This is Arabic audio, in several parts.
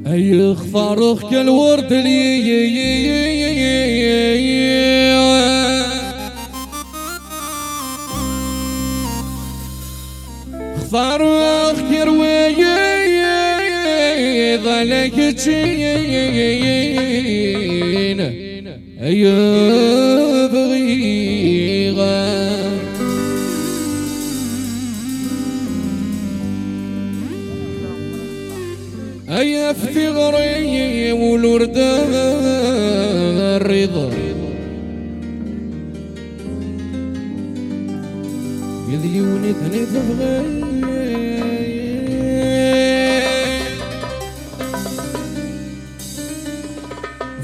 اي خفاروخ كالورد خفاروخ كروي ظلك تشين اي بغيغه أي افتغري والورد الرضا يذيوني ثني تبغي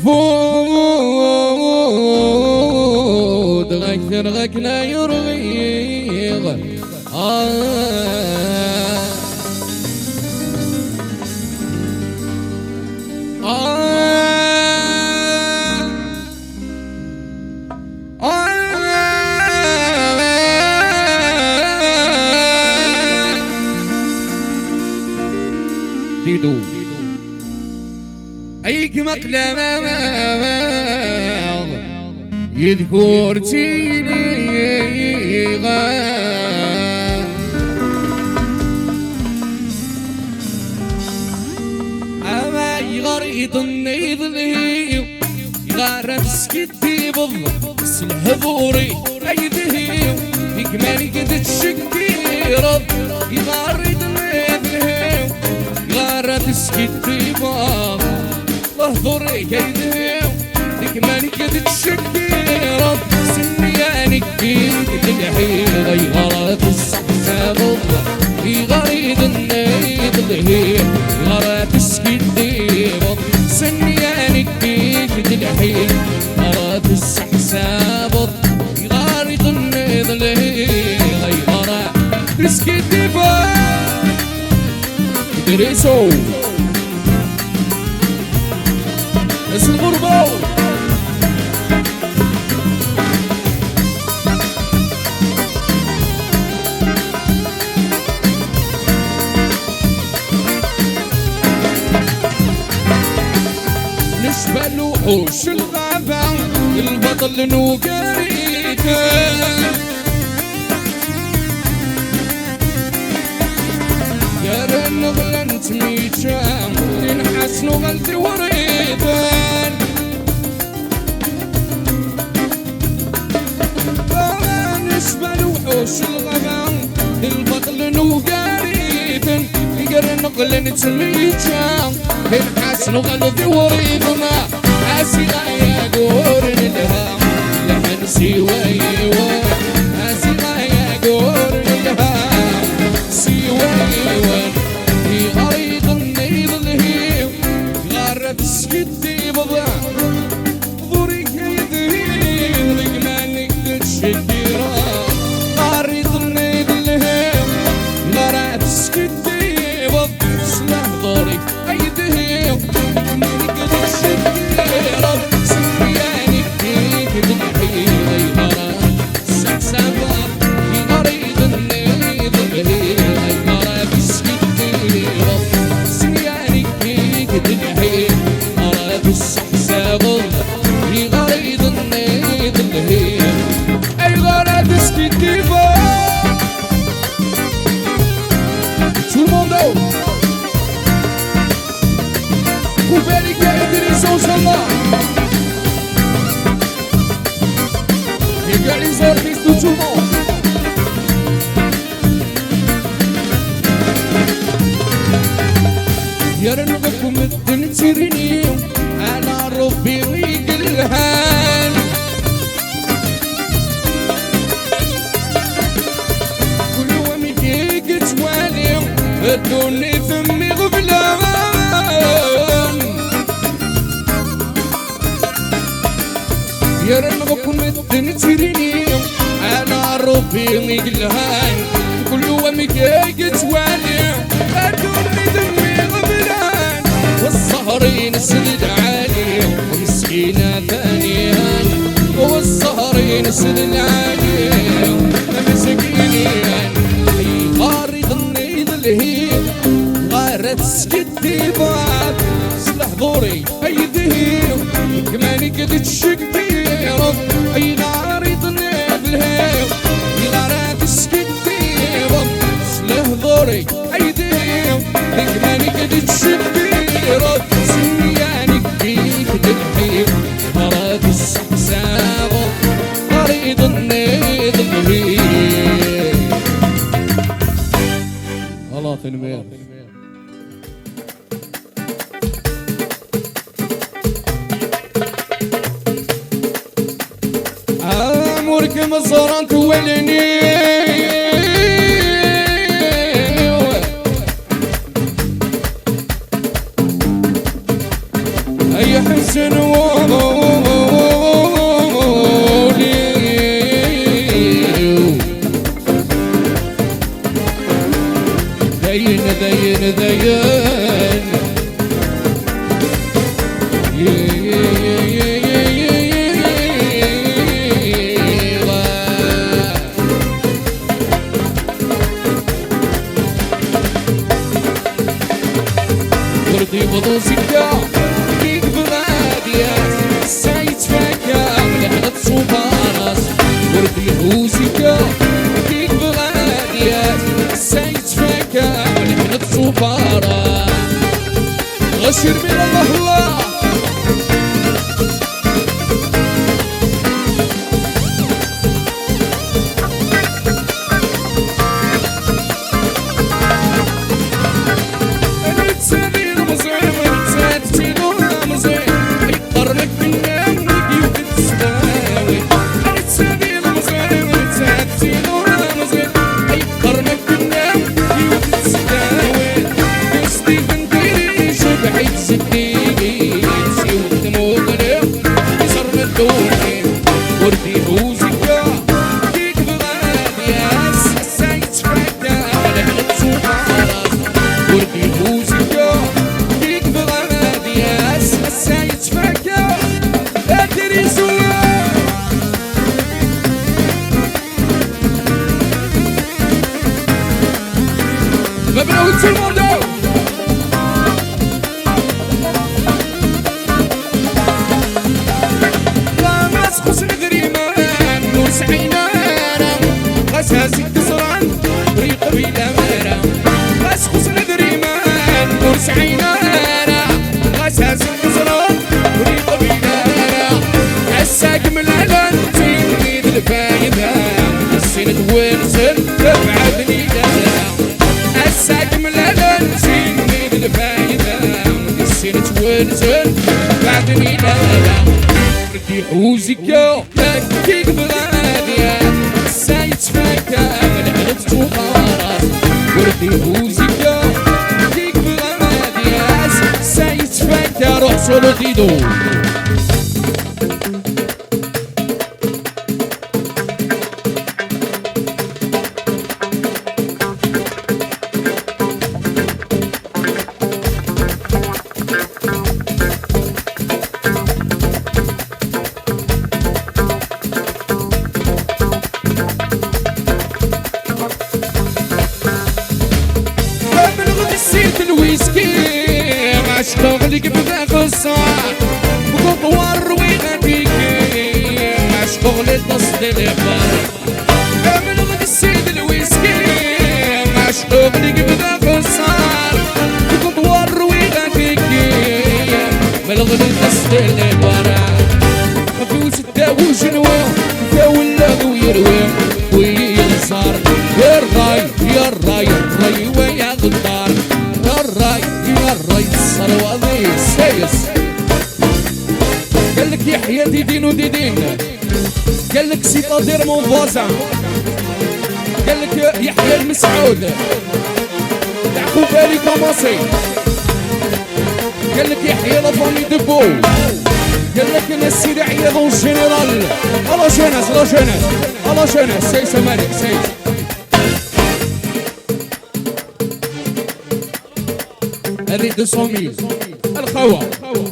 فود غكثر غك لا يرغيغ أيك مقلم يذكر تيني أما يغريد النيذ لهيو يغرب سكتي بالضبط سلهبوري أيدهيو يكمل قد تشكي رب يغريد النيذ لهيو يغرب سكتي بالضبط ظهري كيدهيو يكمل قد تشكي رب سنيانك فيك تلحيل غيرت السحسة بالضبط يغريد النيذ لهيو يغرب سكتي بالضبط سنيانك فيك تلحيل غرات السحسابط يغارد النيض لهي غيرا رسكي ديفا دريسو ناس الغربة نشبه وحوش الغابة البطل نوقريته يا رن غلنت ميتشام ينحس نغلت وريدان نشبه وحوش الغابة البطل نوقريته يا رن غلنت ميتشام ينحس نغلت وريدنا عاسي غايا قورن الهام لمن سوايوان عاسي غايا قورن الهام سوايوان يغريد النيض الهيو غارت سكتي بضع ضوري كيدهيل رقمانك تشكيرا غاريد النيض الهيو غارت سكتي بضع سلاح ضوري ايدهيو رقمانك تشكيرا سنيانك فيك تلحيل غيرا سحسابا يغريد النيض الهيو غارت سكتي بضع سنيانك فيك تلحيل غارت السحسابا يغريد النيض الهيو اي غارت سكتي بضع Tout le monde haut. Couvert les gars et les soldats. Les gars les artistes tout le monde. يا رنبكم الدنترني أنا ربي ويقلهان كل يوم يجيك توالي الدنيا ثمي غفلان يا رنبكم الدنترني أنا ربي ويقلهان كل يوم يجيك توالي الدنيا ثمي غفلان والسهرين السدد عالي ومسكينة ثانية والسهرين السدد عالي مسكينين غارد النيض الهيب غارت سكتي باب لحضوري اي ذهيب كماني قد تشكيرك اي ناري ضنيب الهيب الى راد سكتيرك لحضوري اي ذهيب كماني قد تشكيرك سنياني فيك تدحيب مراد السحساب ناري ضنيب الهيب الله تنمير عمرك مزران تولني اي حسن وولي دين دين دين وردي بضوزكا كيك بغاديات سايت فاكا ملحظة صوباراس وردي بوزكا كيك بغاديات سايت فاكا ملحظة صوباراس غشر من الله مبروك في الموضوع لا مسخوس نغريمان نور سعينانا غساسي كسران طريق بلا مانا مسخوس نغريمان نور سعينانا غساسي كسران طريق بلا مانا عساك من العلن تنيد الفايدة السنة ونسل تبعدني دانا عساك من العلن تنيد الفايدة السنة ونسل بعدني دانا ردي حوزكا مكيك بغادية سايت فاكا ملعبت وخلاص وردي حوزكا مكيك بغادية سايت فاكا روح سولو ديدو اشتغلك بذاك الصاع وخطوار رويغتك اشتغل تصديق البار من غد السيد الويسكي اشتغلك بذاك الصاع وخطوار رويغتك من غد تصديق البار خفوس الداو جنوى داو اللغو يروي وينصار يا الراي يا الراي الراي ويا غدار يا الراي يا الراي الصروادي سايس قالك يحيى ديدين وديدين قالك سيطادير مون فوازان قالك يحيى المسعود يعقوب بالي كوماسي قالك يحيى لافامي دبو قالك انا السيدي عياض الجنرال الله جوناس الله جوناس الله جوناس سايس مالك سايس هذه 200,000 الخوا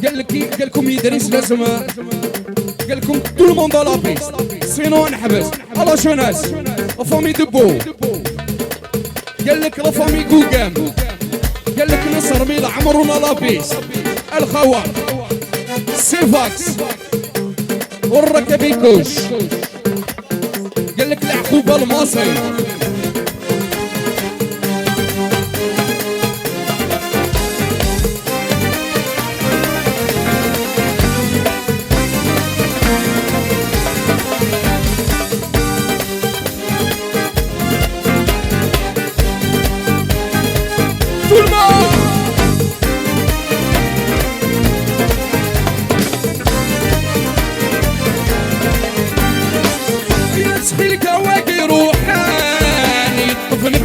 قال لكم يدريس لازم قال لكم تو الموند على بيست سينو نحبس الله جوناس لافامي دبو قال لك لافامي كوكام قال لك نصر ميل عمرونا لابيس الخوار سيفاكس والركبيكوش قال لك العقوبة المصري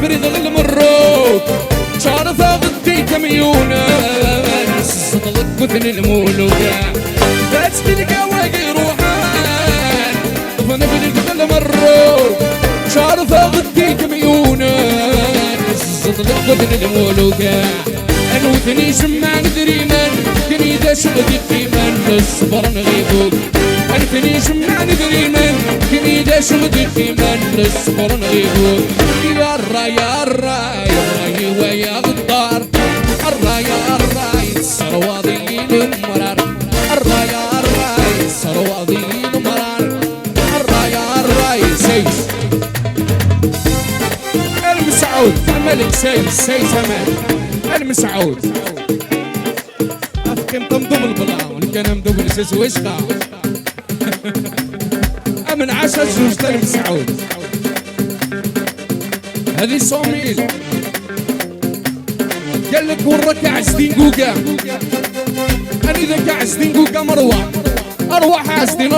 نفرد المروك شعر ثاغتي كميونة صدلت مثل المولوكة بس بالقواقي روحان فنفرد المروك شعر ثاغتي كميونة صدلت مثل المولوكة انوثني سمع ندري من كني ذا شغدي في من الصبر نغيبوك انوثني سمع ندري من كني ذا شغدي في من الصبر نغيبوك يا الراي يا الراي الراي ويا غدار الراي يا الراي السرواضي المرار الراي يا الراي السرواضي المرار الراي يا الراي سيس المسعود الملك سيس امان المسعود افكم تمضم البلا ونكن مدوب السيس وشقا امن عشا زوجة المسعود هذه صوميل قال لك وراك عزدين قوقا انا اذا كعزدين قوقا مروح اروح عزدين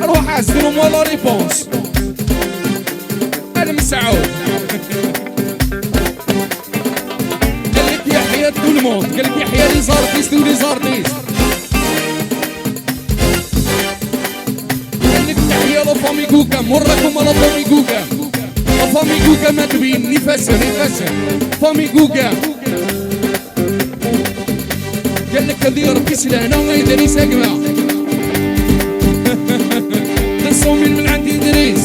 اروح عزدين ولا ريبونس المسعود قال لك يحيى tout le monde قال لك يحيى لي زارتيست ولي زارتيست قال لك تحية لا فامي قوقا وراكم لا فامي قوقا فامي قوقا ما تبين نفسها فامي قوقا قال لك هذي ربي سلانا وما يدري ساقمة الصوميل من عند إدريس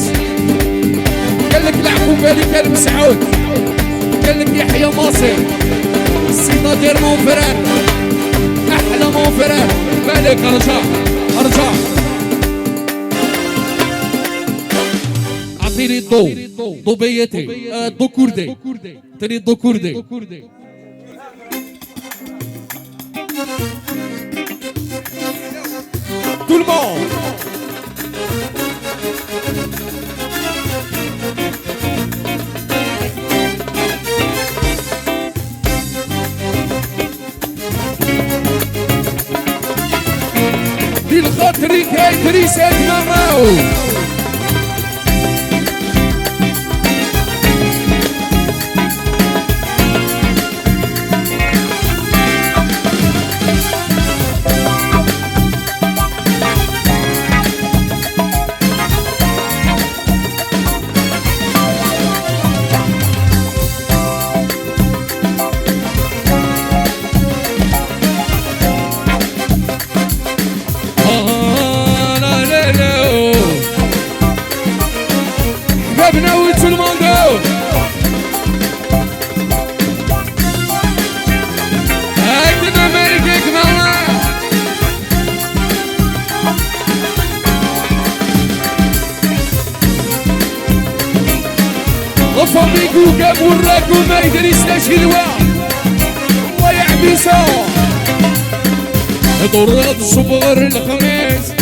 قال لك العقوبة اللي كان مسعود قال لك يحيى ماصر السيطادير مون فران أحلى مون فران مالك ارجع عطيني الضو ضو بيتي ضو كردي تريد ضو كردي tout le monde بالخاطري كي تريسات مراو فامي قوقا وراك وما يدري سلاش الوا الله يعبيسا ضرات الصبغر الخميس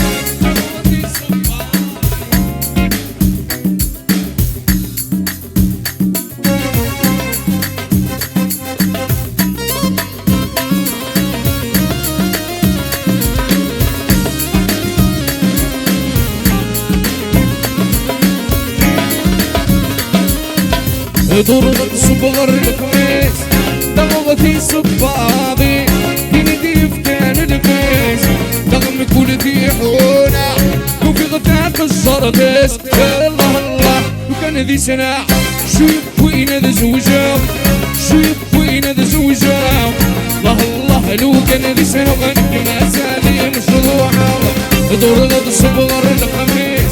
ضربت صبغر الخميس ضغطي صباغي كنتي في كان البيس ضغم كل ذي حونا وفي غطاك الزردس الله الله وكان ذي سنة شوف وين ذا زوجة شوف وين ذا زوجة الله الله لو كان ذي سنة غني ما سالي مشروعة ضربت صبغر الخميس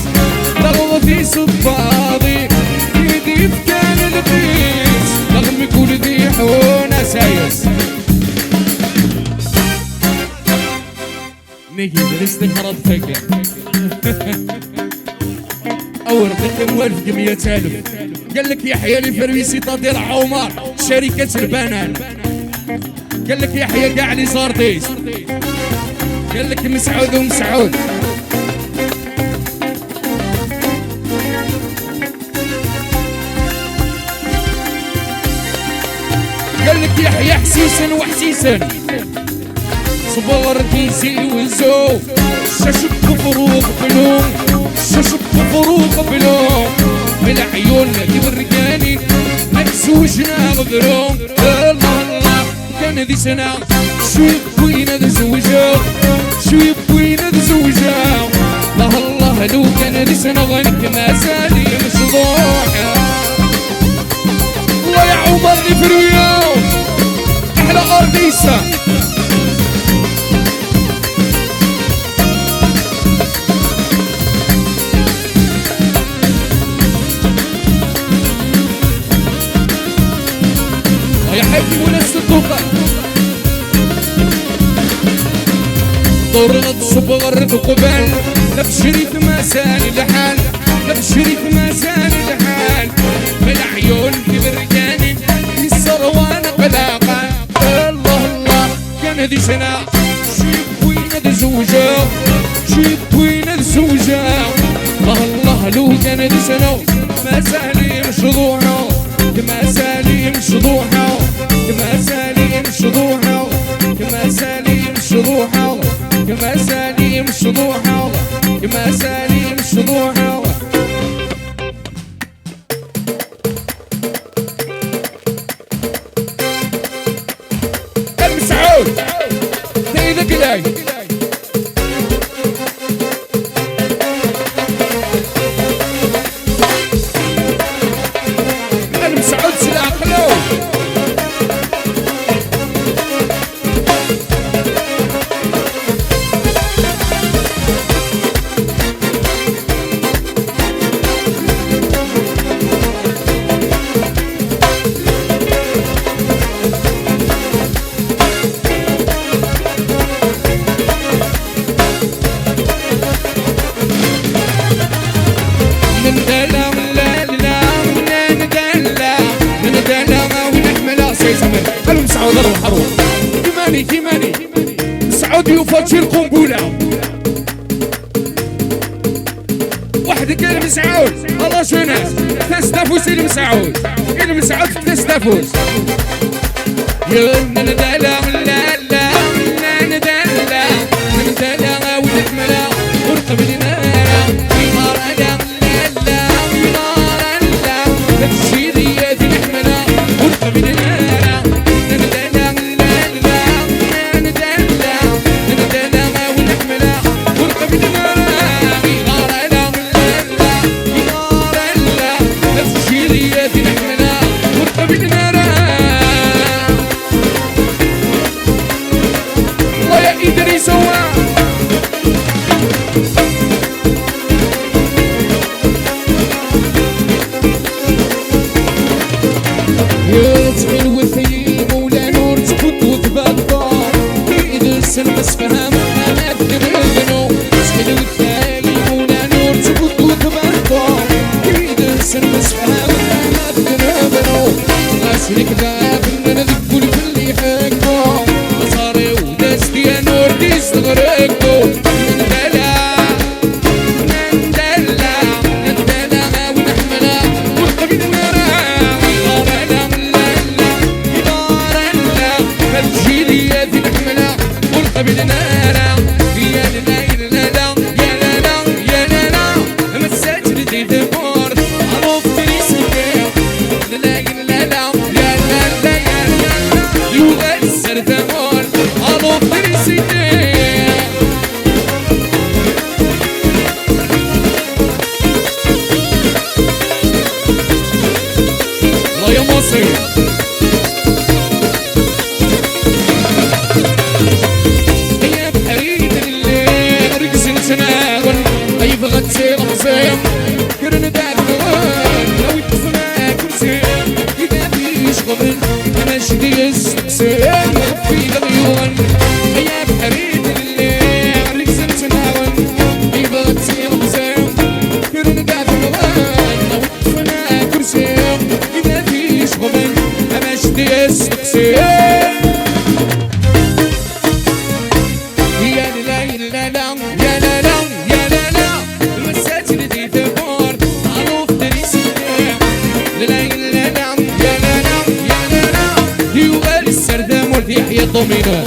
ضغطي صباغي كنتي في كان البيس رغم كل ذي حونا سايس كان درستي خرط فكر أول قدم والف ب100,000 قال لك يحيى الفرويسي تطير عمر شركة البنان قال لك يحيى كاع لي زارتيس قال لك مسعود ومسعود قال لك يحيى حسيسن وحسيسن صبر كيسي وزو شاشب فروق بلوم شاشب فروق بلوم بالعيون كبرقاني مكسوجنا غبروم الله الله كان ذي سنة شوي بوينا تزوجا شوي بوينا تزوجا الله الله لو كان ذي سنة غنك ما زالي مشضوحة الله يا عمر الفريوم أحلى أرضيسة يا حبيبي ولا الصدوقة طرقت صبغر قبال لبشري في مساني لحال لبشري في مساني لحال بالعيون كبرقاني السروان قلاقة الله الله كان هذي سنة شيب وين تزوجا شيب وين تزوجا الله الله لو كان هذي سنة ما زالي مشضوحة كما سالي مشضوحة كما سالي مشضوحة كما سالي مشضوحة كما سالي مشضوحة كما سالي مشضوحة المسعود تايدة كلاي المسعود سلاح خلو مسعود روح روح كماني مسعود يفجر القنبلة واحد قال مسعود الله شو ناس تستفوس المسعود المسعود تستفوس يا ندلا لا لا ندلا ندلا ونحملا ورقب لنا نار لا لا نار لا تشيدي نحملا ورقب لنا بس فهم انا ادري سحلو الثاني ولا نور تبط وتبطل كيد سن بس فهم انا ادري غاسلك باب من ذكول في اللي حكم صاري وداستي يا نور ديس غرقو ندلع ندلع ندلع ونحملها والقبيل نراعي غارنا لا ما تجيلي يا ذي نحملها والقبيل نارا يا لا يا لا يا لا يا لا مسات لدي دمور عروف تريسك لا لا لا يا لا يا لا يغسر دمور عروف تريسك الله يا مصري غتسير حسين كرن داك نغان لو يدفنا كرسي إذا فيش غبن أنا شدي السكسين في الغيون يا بحريد اللي عليك ودي استقسي يا لا لا لا يا لا لا يا لا لا المساجد دي ثبور معروف دريس لا لا لا لا يا لا لا يا لا لا يوال السردام ولد يحيى الضمينة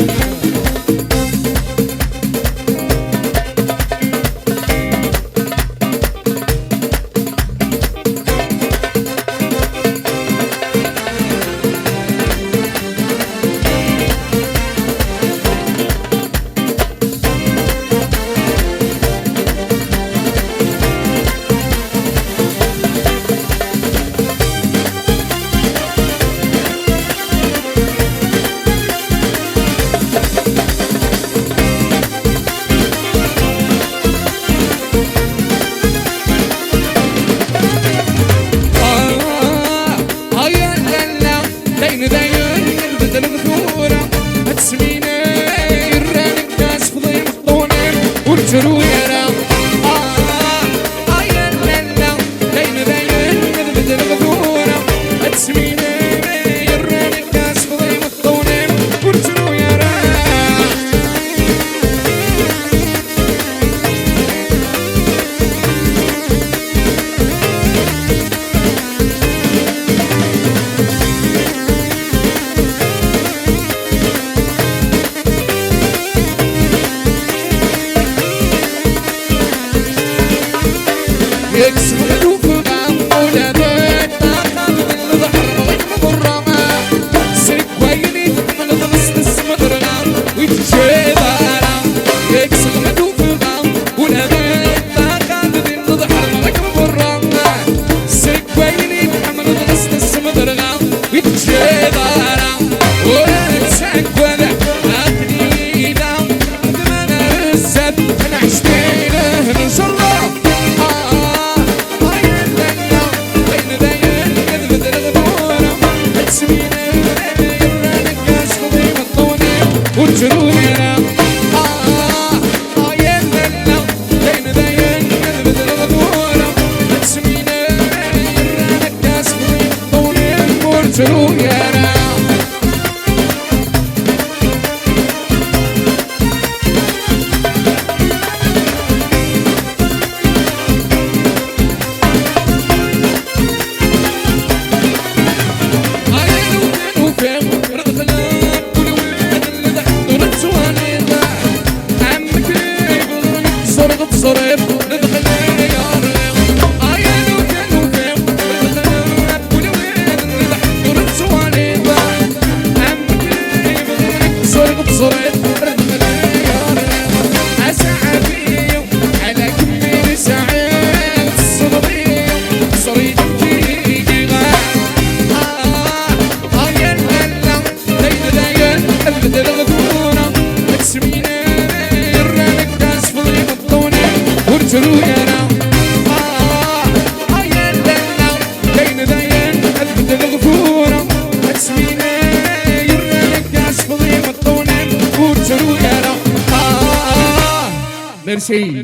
ميرسي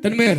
تنمير